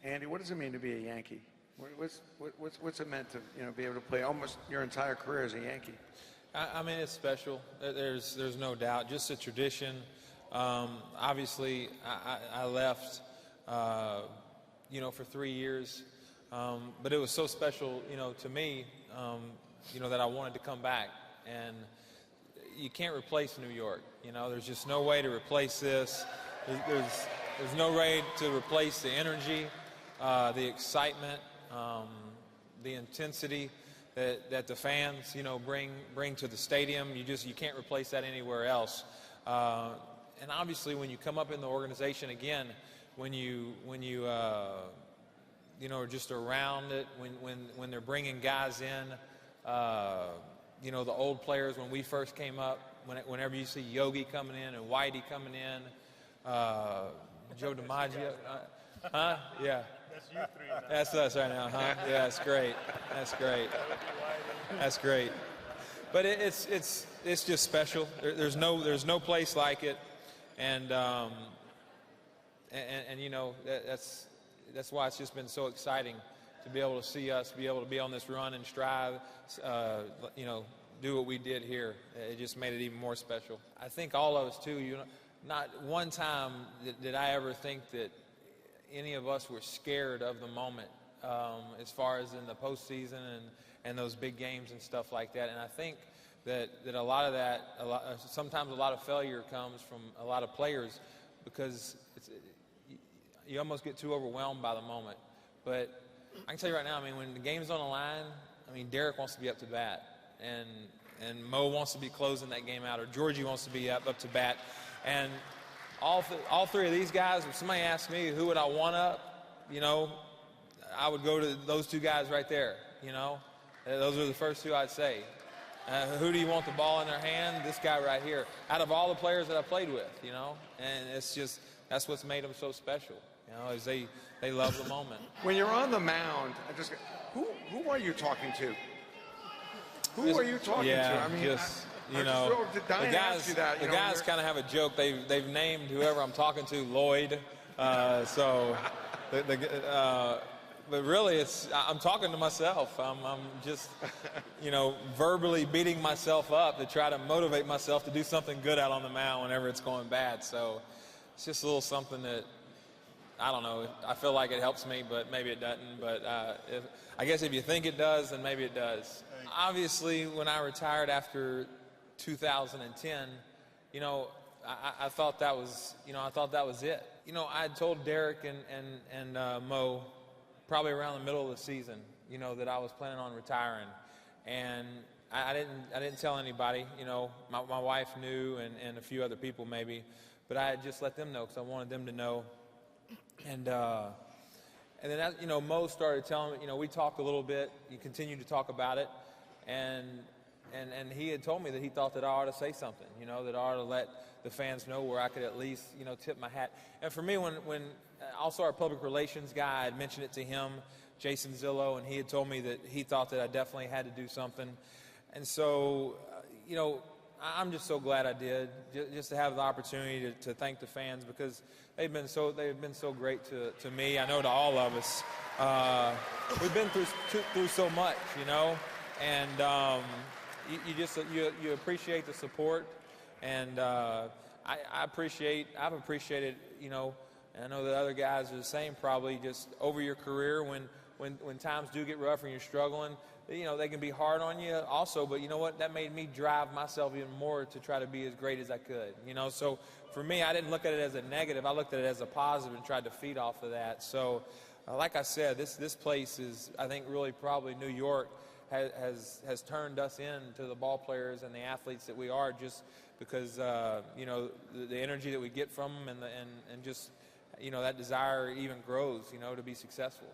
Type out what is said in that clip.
Andy, what does it mean to be a Yankee? What's it meant to be able to play almost your entire career as a Yankee? I mean, it's special. There's no doubt. Just a tradition. Obviously, I left, for 3 years, but it was so special, to me, that I wanted to come back. And you can't replace New York. There's just no way to replace this. There's no way to replace the energy, the excitement, the intensity that the fans, bring to the stadium. You can't replace that anywhere else. And obviously, when you come up in the organization again, when you are just around it, when they're bringing guys in, the old players when we first came up, whenever you see Yogi coming in and Whitey coming in, Joe DiMaggio, yeah. That's you three now. That's us right now, huh? Yeah, that's great. That's great. That's great. But it's just special. There's no place like it, and that's why it's just been so exciting to be able to see us be able to be on this run and strive, do what we did here. It just made it even more special. I think all of us too. Not one time did I ever think that any of us were scared of the moment, as far as in the postseason and those big games and stuff like that. And I think that a lot of that, sometimes a lot of failure comes from a lot of players because you almost get too overwhelmed by the moment. But I can tell you right now, when the game's on the line, Derek wants to be up to bat, and Mo wants to be closing that game out, or Georgie wants to be up to bat, and all three of these guys. If somebody asked me who would I want up, I would go to those two guys right there. Those are the first two I'd say. Who do you want the ball in their hand? This guy right here. Out of all the players that I played with, and it's just that's what's made them so special. Is they love the moment. When you're on the mound, who are you talking to? Who are you talking to? The guys kind of have a joke. They've named whoever I'm talking to Lloyd. But really, I'm talking to myself. I'm just, verbally beating myself up to try to motivate myself to do something good out on the mound whenever it's going bad. So it's just a little something that, I don't know. I feel like it helps me, but maybe it doesn't. But I guess if you think it does, then maybe it does. Obviously, when I retired after 2010, I thought that was, it. I had told Derek and Mo probably around the middle of the season, that I was planning on retiring, and I didn't tell anybody. My wife knew, and a few other people maybe, but I had just let them know because I wanted them to know. And then Mo started telling me. We talked a little bit. He continued to talk about it, and he had told me that he thought that I ought to say something, that I ought to let the fans know where I could at least, tip my hat. And for me, when also our public relations guy, I had mentioned it to him, Jason Zillow, and he had told me that he thought that I definitely had to do something. And so, I'm just so glad I did, just to have the opportunity to thank the fans, because they've been so great to me. I know to all of us. We've been through so much, and you appreciate the support, and I've appreciated, and I know the other guys are the same, probably, just over your career when times do get rough and you're struggling. They can be hard on you also, but you know what? That made me drive myself even more to try to be as great as I could. So for me, I didn't look at it as a negative. I looked at it as a positive and tried to feed off of that. So, like I said, this place is, I think, really probably New York has turned us into the ball players and the athletes that we are, just because the energy that we get from them and just that desire even grows, to be successful.